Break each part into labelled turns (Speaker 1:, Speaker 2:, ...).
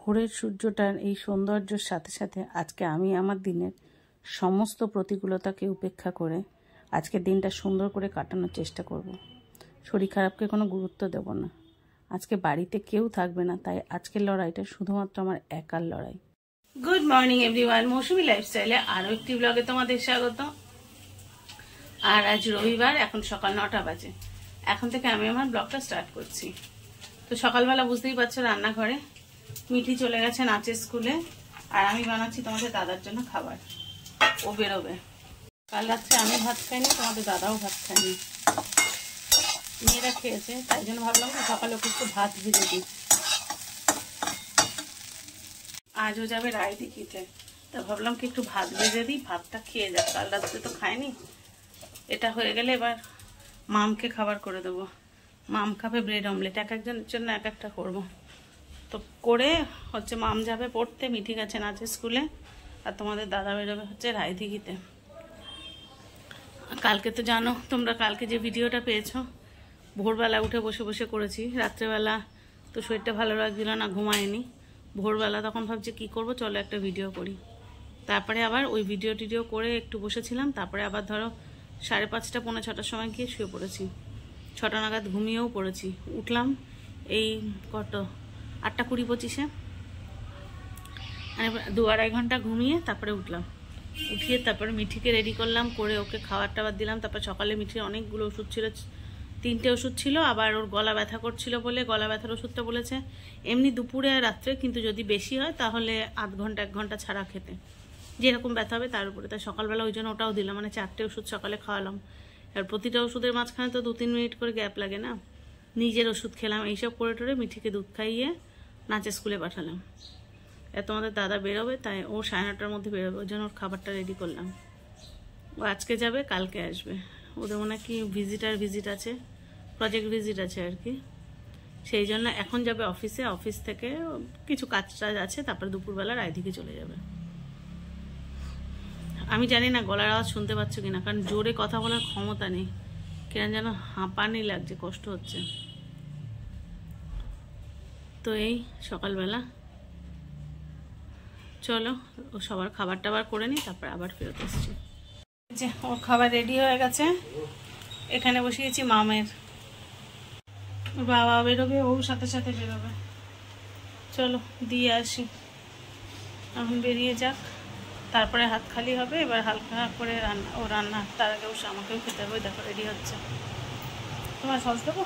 Speaker 1: ভোরের সূর্যটার এই সৌন্দর্যের সাথে সাথে আজকে আমি আমার দিনের সমস্ত প্রতিকূলতাকে উপেক্ষা করে আজকের দিনটা সুন্দর করে কাটানোর চেষ্টা করব। শরীর খারাপকে কোনো গুরুত্ব দেব না। আজকে বাড়িতে কেউ থাকবে না, তাই আজকের লড়াইটা শুধুমাত্র আমার একার লড়াই। গুড মর্নিং এভরিওয়ান, মৌসুমী লাইফস্টাইলে আরও একটি ব্লগে তোমাদের স্বাগত। আর আজ রবিবার, এখন সকাল 9টা বাজে। এখন থেকে আমি আমার ব্লগটা স্টার্ট করছি। তো সকালবেলা বুঝতেই পারছো রান্নাঘরে মিঠি চলে গেছে নাচের স্কুলে, আর আমি বানাচ্ছি তোমাদের দাদার জন্য খাবার। ও বেরোবে। কাল রাত্রে আমি ভাত খাইনি, তোমাদের দাদাও ভাত খায়নি, মেয়েরা খেয়েছে, তাই জন্য ভাবলাম সকালে ওকে একটু ভাত ভেজে দিই। আজও যাবে রায়দিঘিতে, তা ভাবলাম কি একটু ভাত ভেজে দিই, ভাতটা খেয়ে যাক, কাল রাত্রে তো খায়নি। এটা হয়ে গেলে এবার মামকে খাবার করে দেবো। মাম খাবে ব্রেড অমলেট, এক একজনের জন্য এক একটা করবো। তো করে হচ্ছে মাম যাবে পড়তে, মিঠি গেছে নাচের স্কুলে, আর তোমাদের দাদা বেরোবে হচ্ছে রায়দিঘিতে। কালকে তো জানো তোমরা, কালকে যে ভিডিওটা পেয়েছো ভোরবেলা উঠে বসে বসে করেছি। রাত্রেবেলা তো শরীরটা ভালো লাগছিল না, ঘুমায়নি। ভোরবেলা তখন ভাবছি কি করব, চলো একটা ভিডিও করি। তারপরে আবার ওই ভিডিও করে একটু বসেছিলাম, তারপরে আবার ধরো 5:30 পৌনে 6টার সময় গিয়ে শুয়ে পড়েছি। 6টা নাগাদ ঘুমিয়েও পড়েছি। উঠলাম এই কত 8:20-25-এ, মানে 2-2.5 ঘন্টা ঘুমিয়ে তারপরে উঠলাম। উঠিয়ে তারপরে মিঠিকে রেডি করলাম, করে ওকে খাবার টাবার দিলাম। তারপর সকালে মিঠির অনেকগুলো ওষুধ ছিল, 3টে ওষুধ ছিল, আবার ওর গলা ব্যথা করছিল বলে গলা ব্যথার ওষুধটা বলেছে এমনি দুপুরে আর রাত্রে, কিন্তু যদি বেশি হয় তাহলে 1 ঘন্টা 1 ঘন্টা ছাড়া খেতে, যেরকম ব্যথা হবে তার উপরে। তাই সকালবেলা ওই জন্য ওটাও দিলাম, মানে 4টে ওষুধ সকালে খাওয়ালাম। আর প্রতিটা ওষুধের মাঝখানে তো 2-3 মিনিট করে গ্যাপ লাগে না। নিজের ওষুধ খেলাম, এইসব করে টোরে মিঠিকে দুধ খাইয়ে নাচের স্কুলে পাঠালাম। তোমাদের দাদা বেরোবে, তাই ও 9:30টার মধ্যে বেরোবে, ওই জন্য ওর খাবারটা রেডি করলাম। ও আজকে যাবে, কালকে আসবে। ওদের মনে কি ভিজিট আছে, প্রজেক্ট ভিজিট আছে আর কি, সেই জন্য এখন যাবে অফিসে। অফিস থেকে কিছু কাজ আছে, তারপরে দুপুরবেলা রায়দিঘি চলে যাবে। আমি জানি না গলার আওয়াজ শুনতে পাচ্ছ কিনা, কারণ জোরে কথা বলার ক্ষমতা নেই, কেন যেন হাঁপানি লাগছে, কষ্ট হচ্ছে। তো এই সকালবেলা চলো ও সবার খাবার টাবার করে নিই, তারপর আবার ফেরত এসছি। যে ওর খাবার রেডি হয়ে গেছে, এখানে বসিয়েছি মামের। ওর বাবা বেরোবে, ও সাথে সাথে বেরোবে। চলো দিয়ে আসি, এখন বেরিয়ে যাক, তারপরে হাত খালি হবে। এবার হালকা করে রান্না, তার আগে আমাকেও খেতে হবে। দেখো রেডি হচ্ছে। তোমার সস দেবো,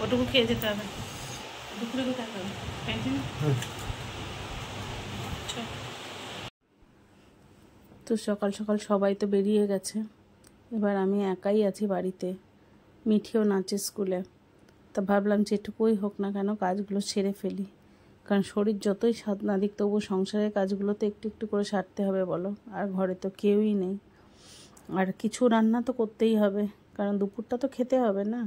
Speaker 1: ওটুকু খেয়ে যেতে হবে। দুপুরে কোথায় খাবে? তো সকাল সকাল সবাই তো বেরিয়ে গেছে, এবার আমি একাই আছি বাড়িতে। মিঠিও নাচে স্কুলে, তা ভাবলাম যেটুকুই হোক না কেন কাজগুলো সেরে ফেলি, কারণ শরীর যতই স্বাদ না দিক তবু সংসারের কাজগুলো তো একটু একটু করে সারতে হবে বলো। আর ঘরে তো কেউই নেই, আর কিছু রান্না তো করতেই হবে, কারণ দুপুরটা তো খেতে হবে না।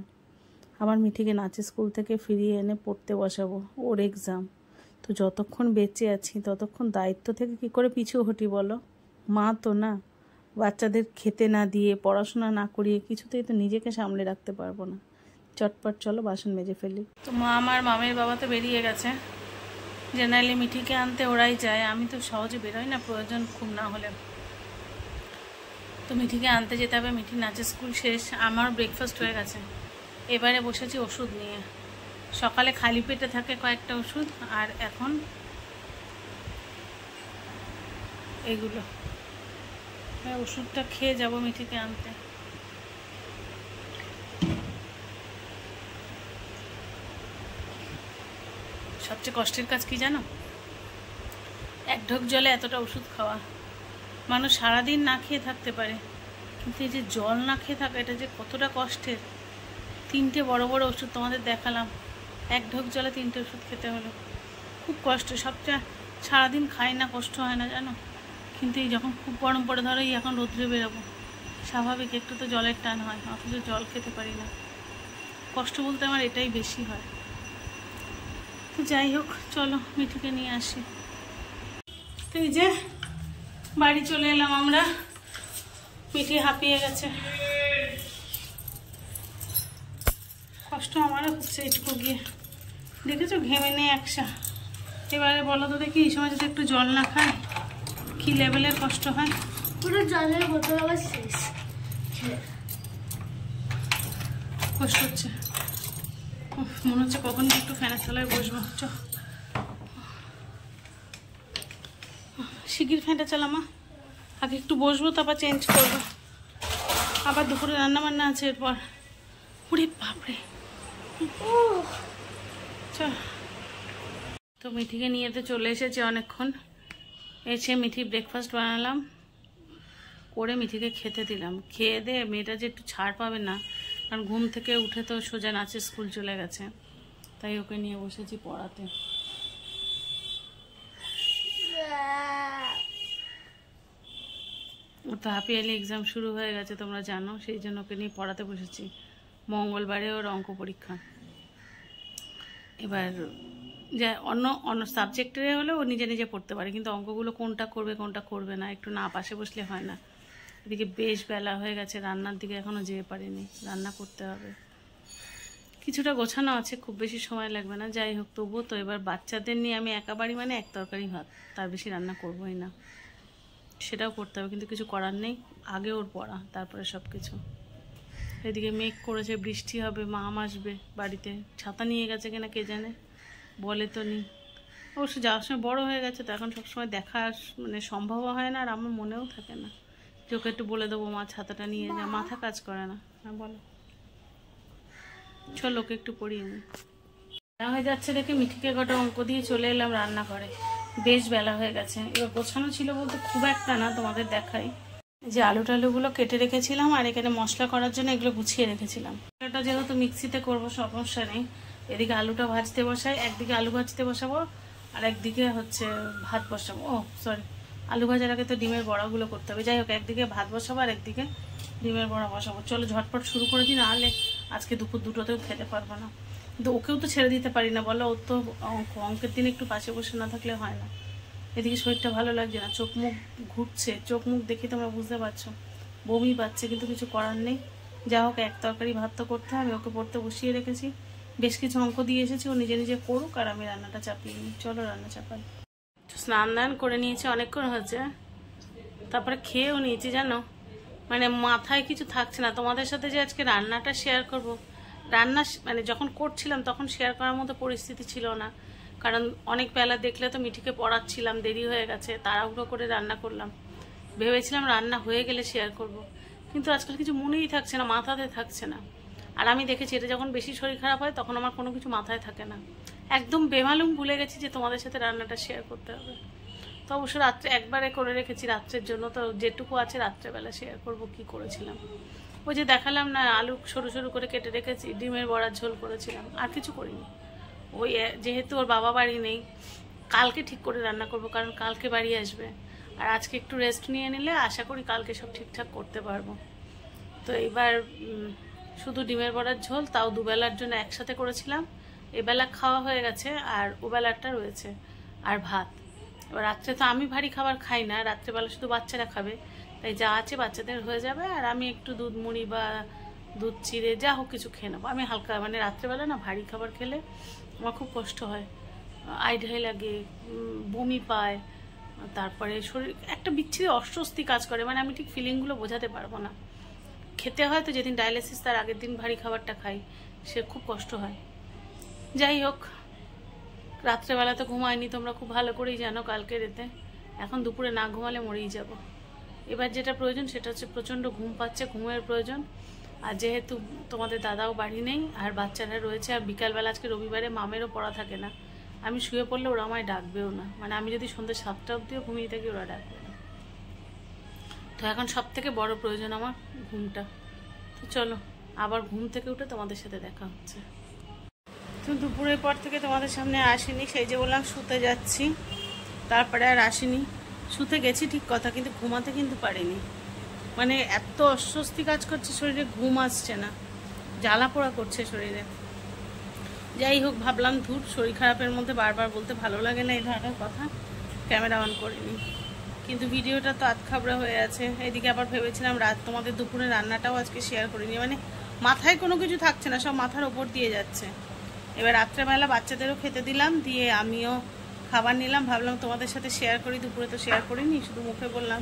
Speaker 1: আমার মিঠিকে নাচের স্কুল থেকে ফিরিয়ে এনে পড়তে বসাবো, ওর এক্সাম। তো যতক্ষণ বেঁচে আছি ততক্ষণ দায়িত্ব থেকে কি করে পিছু হটি বলো। মা তো না, বাচ্চাদের খেতে না দিয়ে পড়াশোনা না করিয়ে কিছুতেই তো নিজেকে সামলে রাখতে পারবো না। চটপট চলো বাসন মেজে ফেলি। তো মা আমার মামের বাবা তো বেরিয়ে গেছে, জেনারেলি মিঠিকে আনতে ওরাই যায়, আমি তো সহজে বেরোই না, প্রয়োজন খুব না হলে। তো মিঠিকে আনতে যেতে হবে। মিঠি নাচের স্কুল শেষ, আমার ব্রেকফাস্ট হয়ে গেছে। এবারে বসেছি ওষুধ নিয়ে। সকালে খালি পেটে থাকে কয়েকটা ওষুধ, আর এখন এগুলো ওষুধটা খেয়ে যাব মিঠিকে আনতে। সবচেয়ে কষ্টের কাজ কি জানো? 1 ঢোক জলে এতটা ওষুধ খাওয়া। মানুষ সারাদিন না খেয়ে থাকতে পারে, কিন্তু এই যে জল না খেয়ে থাকা, এটা যে কতটা কষ্টের। 3টে বড় বড় ওষুধ তোমাদের দেখালাম, 1 ঢোক জলে 3টে ওষুধ খেতে হলো। খুব কষ্ট। সবচেয়ে সারাদিন খাই না, কষ্ট হয় না জানো, কিন্তু এই যখন খুব গরম পড়ে, ধরো এই এখন রোদ্রে বেরোবো, স্বাভাবিক একটু তো জলের টান হয়, অথচ জল খেতে পারি না। কষ্ট বলতে আমার এটাই বেশি হয়। তো যাই হোক, চলো মিঠিকে নিয়ে আসি। তো এই যে বাড়ি চলে এলাম আমরা, মিঠি হাঁপিয়ে গেছে। কষ্ট আমারও হচ্ছে এইটুকু গিয়ে, দেখেছো ঘেমে নেই একসা। এবারে বলো তো দেখি এই সময় যদি একটু জল না খায় কি লেভেলের কষ্ট হয়।
Speaker 2: পুরো জলের বোতল আবার শেষ,
Speaker 1: কষ্ট হচ্ছে। মনে হচ্ছে কখন একটু ফ্যানের তলায় বসবো। শিগগির ফ্যানটা চালামা, আগে একটু বসবো তারপর চেঞ্জ করবো। আবার দুপুরে রান্না বান্না আছে এরপর। ওরে বাপরে। চল, তো মিঠিকে নিয়ে তো চলে এসেছে অনেকক্ষণ। এসে মিঠি ব্রেকফাস্ট বানালাম, করে মিঠিকে খেতে দিলাম। খেয়ে দে মেয়েটা যে একটু ছাড় পাবে না, কারণ ঘুম থেকে উঠে তো সোজা নাচের স্কুল চলে গেছে, তাই ওকে নিয়ে বসেছি পড়াতে। ওর তো হাফ ইয়ারলি এক্সাম শুরু হয়ে গেছে তোমরা জানো, সেই জন্য ওকে নিয়ে পড়াতে বসেছি। মঙ্গলবারে ওর অঙ্ক পরীক্ষা। এবার যে অন্য সাবজেক্টে হলে ও নিজে নিজে পড়তে পারে, কিন্তু অঙ্কগুলো কোনটা করবে কোনটা করবে না একটু না পাশে বসলে হয় না। এদিকে বেশ বেলা হয়ে গেছে, রান্নার দিকে এখনও যেতে পারিনি, রান্না করতে হবে। কিছুটা গোছানো আছে, খুব বেশি সময় লাগবে না। যাই হোক, তবুও তো এবার বাচ্চাদের নিয়ে আমি একা বাড়ি মানে এক তরকারি ভাত, তার বেশি রান্না করবোই না। সেটাও করতে হবে, কিন্তু কিছু করার নেই। আগে ওর পড়া, তারপরে সব কিছু। এদিকে মেঘ করেছে, বৃষ্টি হবে, মাম আসবে বাড়িতে। ছাতা নিয়ে গেছে কিনা কে জানে, বলে তো নি। অবশ্য যাওয়ার সময় বড় হয়ে গেছে তো এখন সবসময় দেখা মানে সম্ভব হয় না, আর আমার মনেও থাকে না যে ওকে একটু বলে দেবো মা ছাতাটা নিয়ে যা, মাথা কাজ করে না। হ্যাঁ বলো, চল ওকে একটু পড়িয়ে নি। বেলা হয়ে যাচ্ছে দেখে মিঠিকে কটা অঙ্ক দিয়ে চলে এলাম রান্না করে। বেশ বেলা হয়ে গেছে। এবার গোছানো ছিল বলতে খুব একটা না, তোমাদের দেখাই। যে আলু টালুগুলো কেটে রেখেছিলাম, আর এখানে মশলা করার জন্য এগুলো গুছিয়ে রেখেছিলাম। এটা যেহেতু মিক্সিতে করবো সমস্যা নেই। এদিকে আলুটা ভাজতে বসাই, একদিকে আলু ভাজতে বসাবো আর একদিকে হচ্ছে ভাত বসাবো। ও সরি, আলু ভাজার আগে তো ডিমের বড়াগুলো করতে হবে। যাই হোক, একদিকে ভাত বসাবো আর একদিকে ডিমের বড়া বসাবো। চলো ঝটপট শুরু করে দিই, নাহলে আজকে দুপুর দুটোতেও খেতে পারবো না। কিন্তু ওকেও তো ছেড়ে দিতে পারি না বলো, ওর তো অঙ্কের দিন একটু পাশে বসে না থাকলে হয় না। এদিকে শরীরটা ভালো লাগছে না, চোখ মুখ ঘুরছে, চোখ মুখ দেখে তোমরা বুঝতে পারছো, বমি পাচ্ছে, কিন্তু কিছু করার নেই। যা হোক, এক তরকারি ভাত তো করতে হবে। ওকে পড়তে বসিয়ে রেখেছি, বেশ কিছু অঙ্ক দিয়ে এসেছি, ও নিজে নিজে করুক আর আমি রান্নাটা চাপিয়ে নিই। চলো রান্না চাপাই। স্নান দান করে নিয়েছি, অনেকক্ষণ হচ্ছে, তারপরে খেয়েও নিয়েছি। জানো মানে মাথায় কিছু থাকছে না তোমাদের সাথে যে আজকে রান্নাটা শেয়ার করব। রান্না মানে যখন করছিলাম তখন শেয়ার করার মতো পরিস্থিতি ছিল না, কারণ অনেক বেলা দেখলে তো মিঠিকে পড়াচ্ছিলাম, দেরি হয়ে গেছে, তাড়াহুড়ো করে রান্না করলাম। ভেবেছিলাম রান্না হয়ে গেলে শেয়ার করব, কিন্তু আজকাল কিছু মনেই থাকছে না, মাথাতে থাকছে না। আর আমি দেখেছি এটা যখন বেশি শরীর খারাপ হয় তখন আমার কোনো কিছু মাথায় থাকে না, একদম বেমালুম ভুলে গেছি যে তোমাদের সাথে রান্নাটা শেয়ার করতে হবে। তো অবশ্য রাত্রে একবারে করে রেখেছি রাত্রের জন্য, তো যেটুকু আছে রাত্রেবেলা শেয়ার করব কি করেছিলাম। ওই যে দেখালাম না, আলু সরু সরু করে কেটে রেখেছি, ডিমের বড়ার ঝোল করেছিলাম, আর কিছু করিনি। ওই যেহেতু ওর বাবা বাড়ি নেই, কালকে ঠিক করে রান্না করব, কারণ কালকে বাড়ি আসবে। আর আজকে একটু রেস্ট নিয়ে নিলে আশা করি কালকে সব ঠিকঠাক করতে পারবো। তো এবার শুধু ডিমের বড়ার ঝোল, তাও দুবেলার জন্য একসাথে করেছিলাম। এবেলা খাওয়া হয়ে গেছে আর ওবেলাটা রয়েছে, আর ভাত। এবার রাত্রে তো আমি ভারী খাবার খাই না, রাত্রেবেলা শুধু বাচ্চারা খাবে, তাই যা আছে বাচ্চাদের হয়ে যাবে, আর আমি একটু দুধ মুড়ি বা দুধ চিড়ে যা হোক কিছু খেয়ে নেবো। আমি হালকা মানে রাত্রেবেলা না ভারী খাবার খেলে আমার খুব কষ্ট হয়, আইঢাই লাগে, বমি পায়, তারপরে শরীর একটা বিচ্ছিরি অস্বস্তি কাজ করে, মানে আমি ঠিক ফিলিংগুলো বোঝাতে পারবো না। খেতে হয় তো যেদিন ডায়ালিসিস তার আগের দিন ভারী খাবারটা খাই, সে খুব কষ্ট হয়। যাই হোক, রাত্রেবেলা তো ঘুমায়নি, তোমরা খুব ভালো করেই জানো কালকে রাতে। এখন দুপুরে না ঘুমালে মরেই যাব। এবার যেটা প্রয়োজন সেটা হচ্ছে প্রচণ্ড ঘুম পাচ্ছে, ঘুমের প্রয়োজন। আর যেহেতু তোমাদের দাদাও বাড়ি নেই আর বাচ্চারা রয়েছে, আর বিকালবেলা আজকে রবিবারে মামেরও পড়া থাকে না, আমি শুয়ে পড়লে ওরা আমায় ডাকবেও না, মানে আমি যদি সন্ধ্যে 7টা অবধিও ঘুমিয়ে থাকি ওরা ডাকবে না। তো এখন সব থেকে বড় প্রয়োজন আমার ঘুমটা। তো চলো আবার ঘুম থেকে উঠে তোমাদের সাথে দেখা হচ্ছে। তো দুপুরের পর থেকে তোমাদের সামনে আসিনি, সেই যে বললাম শুতে যাচ্ছি, তারপরে আর আসিনি। শুতে গেছি ঠিক কথা, কিন্তু ঘুমাতে কিন্তু পারিনি, মানে এত অস্বস্তি কাজ করছে শরীরে, ঘুম আসছে না, জ্বালা পোড়া করছে শরীরে। যাই হোক, ভাবলাম ধুর, শরীর খারাপের মধ্যে বারবার বলতে ভালো লাগে না এই ধরনের কথা, ক্যামেরা অন করিনি। কিন্তু ভিডিওটা তো আধখাবড়া হয়ে আছে। এদিকে আবার ভেবেছিলাম তোমাদের দুপুরে রান্নাটাও আজকে শেয়ার করিনি, মানে মাথায় কোনো কিছু থাকছে না, সব মাথার ওপর দিয়ে যাচ্ছে। এবার রাত্রেবেলা বাচ্চাদেরও খেতে দিলাম, দিয়ে আমিও খাবার নিলাম। ভাবলাম তোমাদের সাথে শেয়ার করি, দুপুরে তো শেয়ার করিনি, শুধু মুখে বললাম,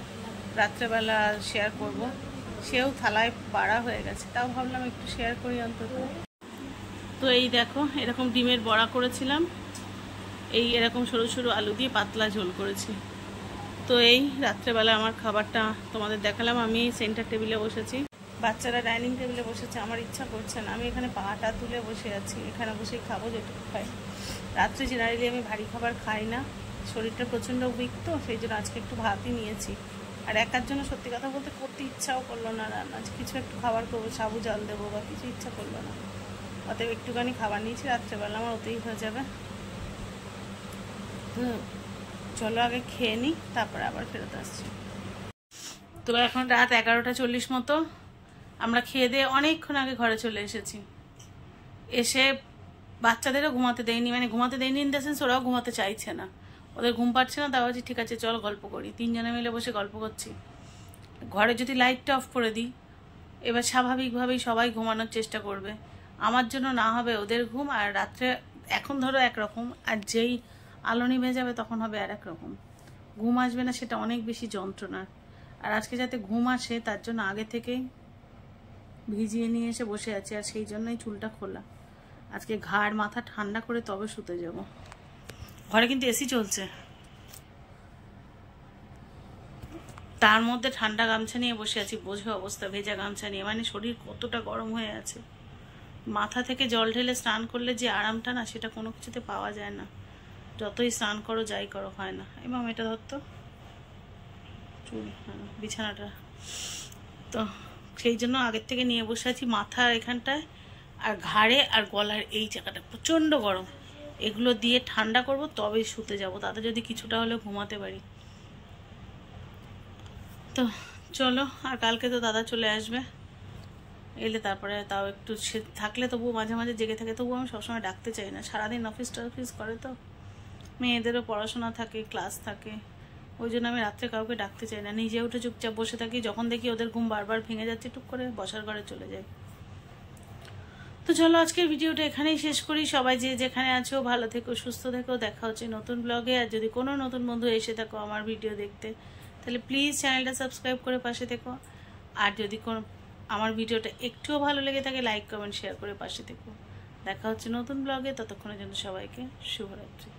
Speaker 1: রাত্রেবেলা শেয়ার করব। সেও থালায় বাড়া হয়ে গেছে, তাও ভাবলাম একটু শেয়ার করি অন্তত। তো এই দেখো, এরকম ডিমের বড়া করেছিলাম, এই এরকম সরু সরু আলু দিয়ে পাতলা ঝোল করেছি। তো এই রাত্রেবেলা আমার খাবারটা তোমাদের দেখালাম। আমি সেন্টার টেবিলে বসেছি, বাচ্চারা ডাইনিং টেবিলে বসেছে। আমার ইচ্ছা করছে না, আমি এখানে পাটা তুলে বসে আছি, এখানে বসেই খাবো যেটুকু খাই। রাত্রে জেনারেলি আমি ভারী খাবার খাই না, শরীরটা প্রচণ্ড উইক, তো সেই জন্য আজকে একটু ভাতই নিয়েছি। আর একার জন্য সত্যি কথা বলতে করতে ইচ্ছাও করলো না রান্না, কিছু একটু খাবার করবো, সাবু জল দেবো বা কিছু ইচ্ছা করলো না, অতএব একটুখানি খাবার নিয়েছি রাত্রেবেলা, আমার ওতেই হয়ে যাবে। তো চলো আগে খেয়ে নিই, তারপরে আবার ফেরত আসছি। তো এখন রাত 11:40 মতো, আমরা খেয়ে দিয়ে অনেকক্ষণ আগে ঘরে চলে এসেছি। এসে বাচ্চাদেরও ঘুমাতে দেয়নি, মানে ঘুমাতে দেয়নি ইন দ্য সেন্স ওরাও ঘুমাতে চাইছে না, ওদের ঘুম পাচ্ছে না। তাও ঠিক আছে চল গল্প করি, তিনজনে মিলে বসে গল্প করছি। ঘরে যদি লাইটটা অফ করে দিই, এবার স্বাভাবিকভাবেই সবাই ঘুমানোর চেষ্টা করবে, আমার জন্য না হবে ওদের ঘুম। আর রাত্রে এখন ধরো একরকম, আর যেই আলো নিভে যাবে তখন হবে আর এক রকম, ঘুম আসবে না, সেটা অনেক বেশি যন্ত্রণার। আর আজকে যাতে ঘুম আসে তার জন্য আগে থেকেই ভিজিয়ে নিয়ে এসে বসে আছি, আর সেই জন্যই চুলটা খোলা। আজকে ঘাড় মাথা ঠান্ডা করে তবে শুতে যাব। ঘরে কিন্তু এসি চলছে, তার মধ্যে ঠান্ডা গামছা নিয়ে বসে আছি, বোঝো অবস্থা, ভেজা গামছা নিয়ে, মানে শরীর কতটা গরম হয়ে আছে। মাথা থেকে জল ঢেলে স্নান করলে যে আরামটা না, সেটা কোনো কিছুতে পাওয়া যায় না, যতই স্নান করো যাই করো হয় না। এবং এটা ধরতো চুল, বিছানাটা, তো সেই জন্য আগের থেকে নিয়ে বসে আছি। মাথা এখানটায় আর ঘাড়ে আর গলার এই জায়গাটা প্রচণ্ড গরম, এগুলো দিয়ে ঠান্ডা করব তবেই শুতে যাব, তাতে যদি কিছুটা হলেও ঘুমাতে পারি। তো চলো, আর কালকে তো দাদা চলে আসবে, এলে তারপরে তাও একটু সে থাকলে তবুও মাঝে মাঝে জেগে থাকে, তবুও আমি সবসময় ডাকতে চাই না, সারাদিন অফিস টফিস করে, তো মেয়েদেরও পড়াশোনা থাকে, ক্লাস থাকে, ওই জন্য আমি রাত্রে কাউকে ডাকতে চাই না, নিজে উঠে চুপচাপ বসে থাকি। যখন দেখি ওদের ঘুম বারবার ভেঙে যাচ্ছে, টুক করে বসার ঘরে চলে যাই। তো চলো আজকের ভিডিওটা এখানেই শেষ করি। সবাই যে যেখানে আছো ভালো থেকো, সুস্থ থেকো, দেখা হচ্ছে নতুন ব্লগে। আর যদি কোনো নতুন বন্ধু এসে থাকো আমার ভিডিও দেখতে, তাহলে প্লিজ চ্যানেলটা সাবস্ক্রাইব করে পাশে থেকো। আর যদি কোনো আমার ভিডিওটা একটুও ভালো লেগে থাকে, লাইক কমেন্ট শেয়ার করে পাশে থেকো। দেখা হচ্ছে নতুন ব্লগে, ততক্ষণের জন্য সবাইকে শুভরাত্রি।